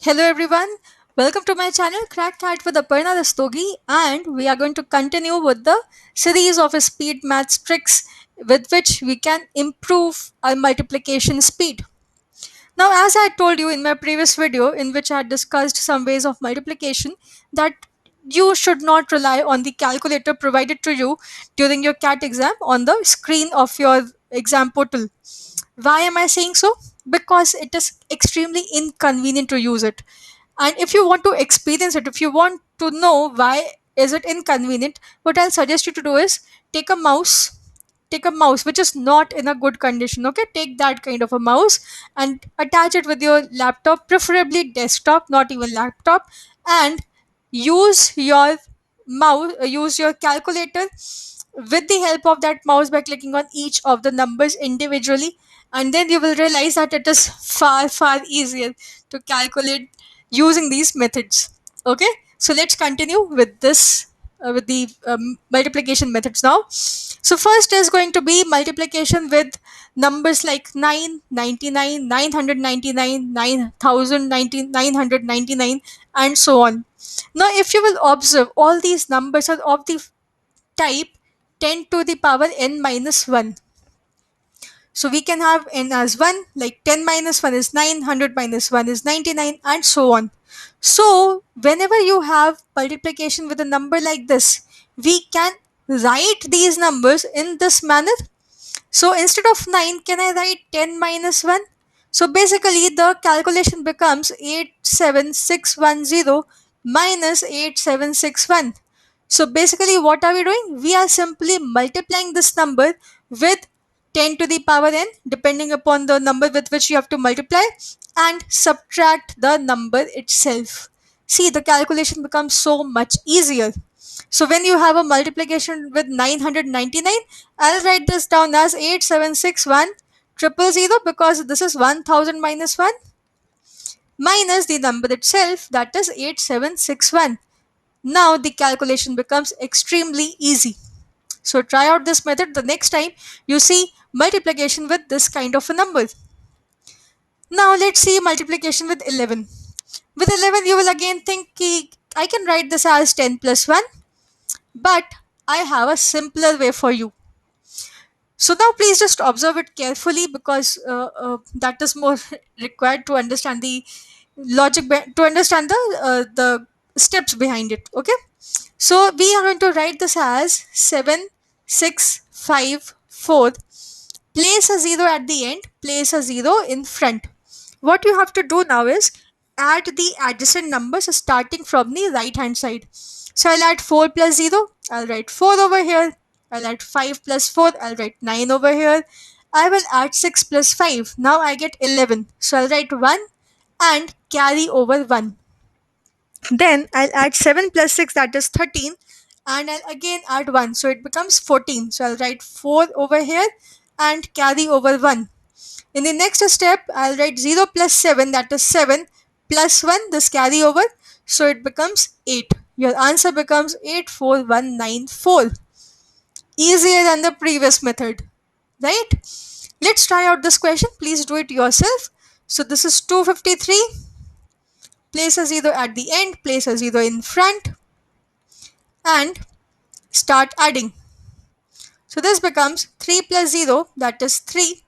Hello everyone, welcome to my channel Crack Cat with Aparna Rastogi, and we are going to continue with the series of speed maths tricks with which we can improve our multiplication speed. Now, as I told you in my previous video in which I had discussed some ways of multiplication, that you should not rely on the calculator provided to you during your CAT exam on the screen of your exam portal. Why am I saying so? Because it is extremely inconvenient to use it. And if you want to experience it, if you want to know why is it inconvenient, what I'll suggest you to do is take a mouse, take a mouse which is not in a good condition. Okay, take that kind of a mouse and attach it with your laptop, preferably desktop, not even laptop, and use your use your calculator with the help of that mouse by clicking on each of the numbers individually, and then you will realize that it is far easier to calculate using these methods. Okay, so let's continue with this with the multiplication methods now. So first is going to be multiplication with numbers like 999, 999, 9,999, and so on. Now if you will observe, all these numbers are of the type 10 to the power n minus 1. So we can have n as 1, like 10 minus 1 is 9, 100 minus 1 is 99, and so on. So whenever you have multiplication with a number like this, we can write these numbers in this manner. So instead of 9, can I write 10 minus 1? So basically the calculation becomes 87610 minus 8761. So basically what are we doing? We are simply multiplying this number with 10 to the power n depending upon the number with which you have to multiply, and subtract the number itself. See, the calculation becomes so much easier. So when you have a multiplication with 999, I'll write this down as 8761 triple zero, because this is 1000 minus 1, minus the number itself, that is 8761. Now the calculation becomes extremely easy. So try out this method the next time you see multiplication with this kind of a number. Now let's see multiplication with 11. With 11 you will again think ki, I can write this as 10 plus 1, but I have a simpler way for you. So now please just observe it carefully, because that is more required to understand the to understand the steps behind it. Okay, so we are going to write this as 7654. Place a zero at the end, place a zero in front. What you have to do now is add the adjacent numbers starting from the right hand side. So I'll add 4 plus 0, I'll write 4 over here. I'll add 5 plus 4, I'll write 9 over here. I will add 6 plus 5, now I get 11. So I'll write 1 and carry over 1. Then I'll add 7 plus 6, that is 13, and I'll again add 1, so it becomes 14. So I'll write 4 over here and carry over 1. In the next step, I'll write 0 plus 7, that is 7, plus 1, this carry over, so it becomes 8. Your answer becomes 84194. Easier than the previous method, right? Let's try out this question. Please do it yourself. So this is 253. Place a 0 at the end, place a 0 in front, and start adding. So this becomes 3 plus 0, that is 3,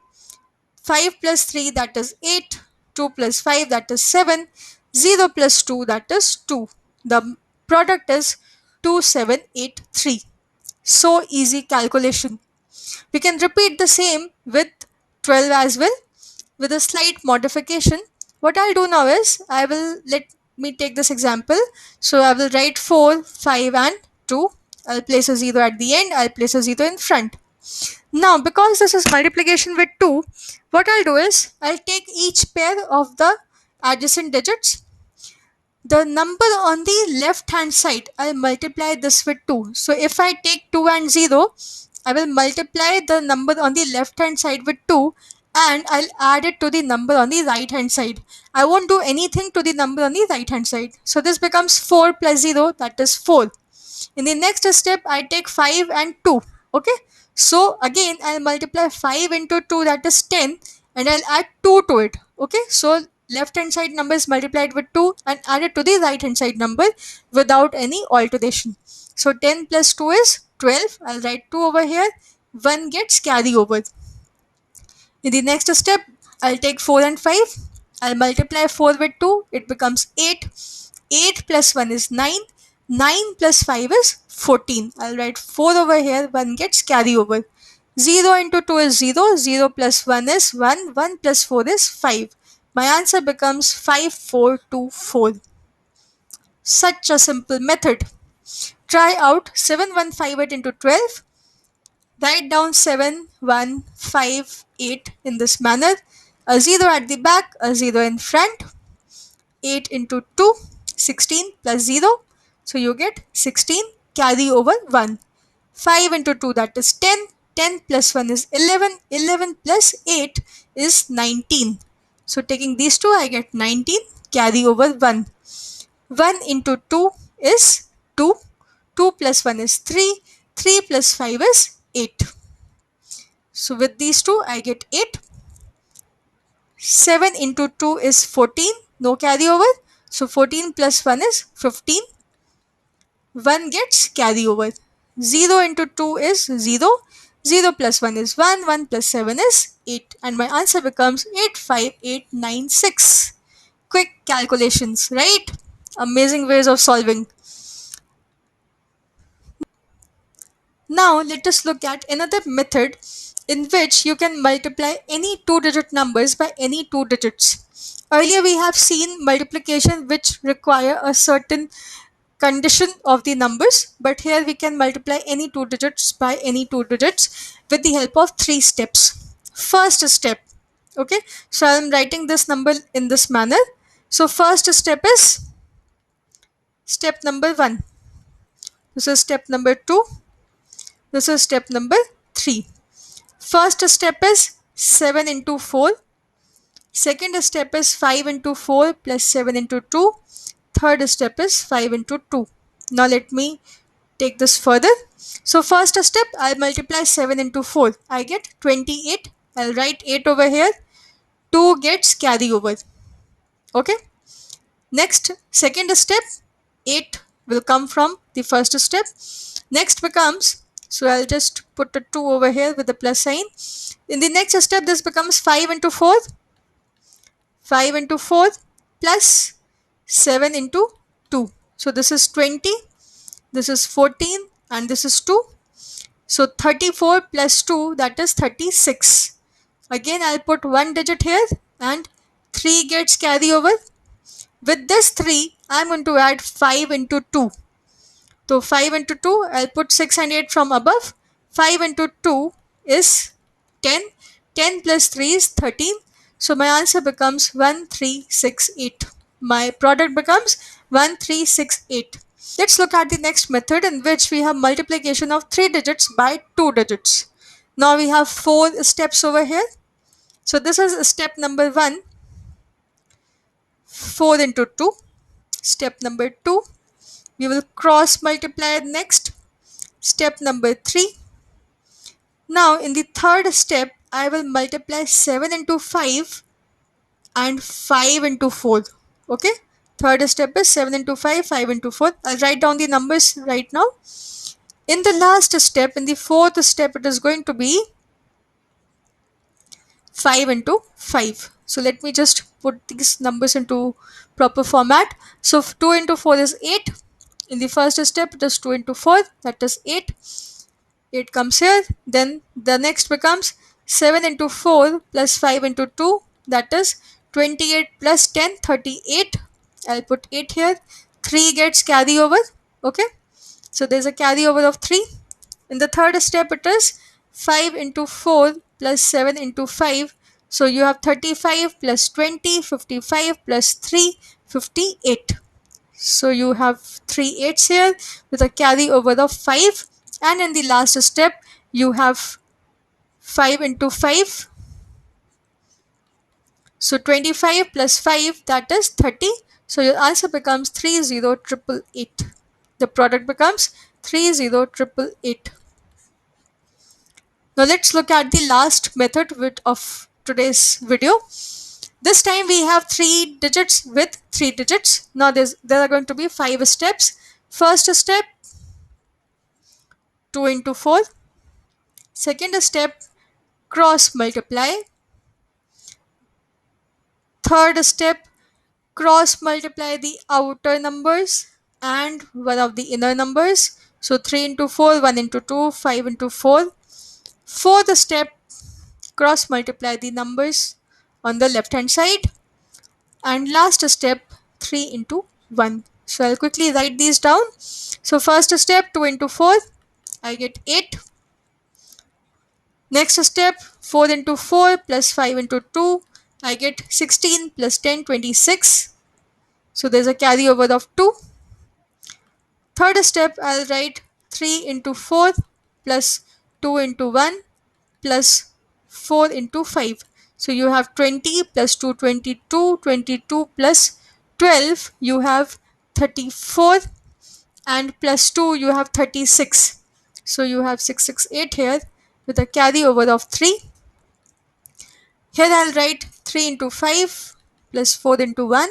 5 plus 3, that is 8, 2 plus 5, that is 7, 0 plus 2, that is 2. The product is 2783. So easy calculation. We can repeat the same with 12 as well, with a slight modification. What I'll do now is, let me take this example. So I will write 4, 5 and 2. I'll place a 0 at the end, I'll place a 0 in front. Now because this is multiplication with 2, what I'll do is, I'll take each pair of the adjacent digits. The number on the left hand side, I'll multiply this with 2. So if I take 2 and 0, I will multiply the number on the left hand side with 2, and I'll add it to the number on the right hand side. I won't do anything to the number on the right hand side. So this becomes 4 plus 0, that is 4. In the next step, I take 5 and 2. Okay, so again I'll multiply 5 into 2, that is 10, and I'll add 2 to it. Okay, so left hand side number is multiplied with 2 and added to the right hand side number without any alteration. So 10 plus 2 is 12. I'll write 2 over here. 1 gets carry over. In the next step, I'll take 4 and 5. I'll multiply 4 with 2. It becomes 8. 8 plus 1 is 9. 9 plus 5 is 14. I'll write 4 over here. 1 gets carry over. 0 into 2 is 0. 0 plus 1 is 1. 1 plus 4 is 5. My answer becomes 5424. Such a simple method. Try out 7158 into 12. Write down 7158 in this manner. A 0 at the back, a 0 in front. 8 into 2, 16 plus 0. So you get 16, carry over 1. 5 into 2, that is 10. 10 plus 1 is 11. 11 plus 8 is 19. So taking these two, I get 19, carry over 1. 1 into 2 is 2. 2 plus 1 is 3. 3 plus 5 is 8. So with these two, I get 8. 7 into 2 is 14. No carry over. So 14 plus 1 is 15. 1 gets carry over. 0 into 2 is 0. 0 plus 1 is 1. 1 plus 7 is 8. And my answer becomes 85896. Quick calculations, right? Amazing ways of solving. Now let us look at another method in which you can multiply any two-digit numbers by any two digits. Earlier we have seen multiplication which require a certain condition of the numbers, but here we can multiply any two digits by any two digits with the help of three steps. First step, okay, so I am writing this number in this manner. So first step is step number 1. This is step number 2. This is step number 3. First step is 7 into 4. Second step is 5 into 4 plus 7 into 2. Third step is 5 into 2. Now let me take this further. So first step, I'll multiply 7 into 4. I get 28. I'll write 8 over here. 2 gets carry over. Okay. Next, second step, 8 will come from the first step. Next becomes, so I'll just put a 2 over here with the plus sign. In the next step, this becomes 5 into 4. 5 into 4 plus 7 into 2. So this is 20, this is 14 and this is 2. So 34 plus 2, that is 36. Again I'll put one digit here and 3 gets carry over. With this 3, I'm going to add 5 into 2. So 5 into 2, I'll put 6 and 8 from above. 5 into 2 is 10. 10 plus 3 is 13. So my answer becomes 1368. My product becomes 1368. Let's look at the next method in which we have multiplication of 3 digits by 2 digits. Now we have 4 steps over here. So this is step number 1. 4 into 2. Step number 2. We will cross multiply next. Step number 3. Now in the third step, I will multiply 7 into 5 and 5 into 4. Okay. Third step is 7 into 5, 5 into 4. I'll write down the numbers right now. In the last step, in the fourth step, it is going to be 5 into 5. So let me just put these numbers into proper format. So 2 into 4 is 8. In the first step, it is 2 into 4, that is 8. 8 comes here. Then the next becomes 7 into 4 plus 5 into 2, that is 28 plus 10, 38. I'll put 8 here. 3 gets carry over. Okay. So there's a carry over of 3. In the third step, it is 5 into 4 plus 7 into 5. So you have 35 plus 20, 55 plus 3, 58. So you have 3 8s here with a carry over of 5. And in the last step, you have 5 into 5. So 25 plus 5, that is 30. So your answer becomes 30888. The product becomes 30888. Now let's look at the last method of today's video. This time we have 3 digits with 3 digits. Now there are going to be 5 steps. First step, 2 into 4. Second step, cross multiply. Third step, cross multiply the outer numbers and one of the inner numbers. So 3 into 4, 1 into 2, 5 into 4. Fourth step, cross multiply the numbers on the left hand side. And last step, 3 into 1. So I'll quickly write these down. So first step, 2 into 4, I get 8. Next step, 4 into 4 plus 5 into 2, I get 16 plus 10, 26. So there's a carryover of 2. Third step, I'll write 3 into 4 plus 2 into 1 plus 4 into 5. So you have 20 plus 2, 22, 22 plus 12, you have 34, and plus 2, you have 36. So you have 668 here with a carryover of 3. Here I'll write 3 into 5 plus 4 into 1.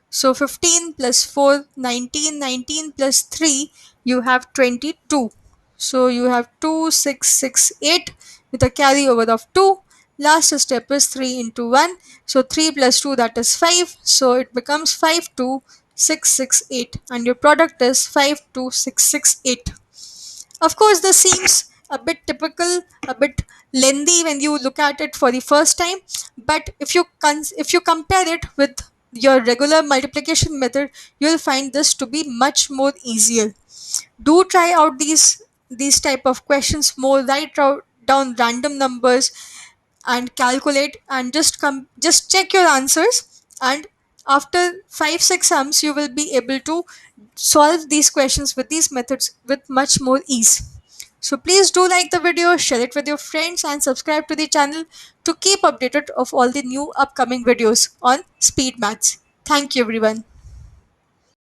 So 15 plus 4, 19, 19 plus 3, you have 22. So you have 2, 6, 6, 8 with a carryover of 2. Last step is 3 into 1. So 3 plus 2, that is 5. So it becomes 5, 2, 6, 6, 8. And your product is 5, 2, 6, 6, 8. Of course, this seems a bit typical, a bit lengthy when you look at it for the first time. But if you compare it with your regular multiplication method, you will find this to be much more easier. Do try out these type of questions more. Down random numbers and calculate, and just check your answers, and after 5 6 sums you will be able to solve these questions with these methods with much more ease. So please do like the video, share it with your friends, and subscribe to the channel to keep updated of all the new upcoming videos on speed maths. Thank you everyone.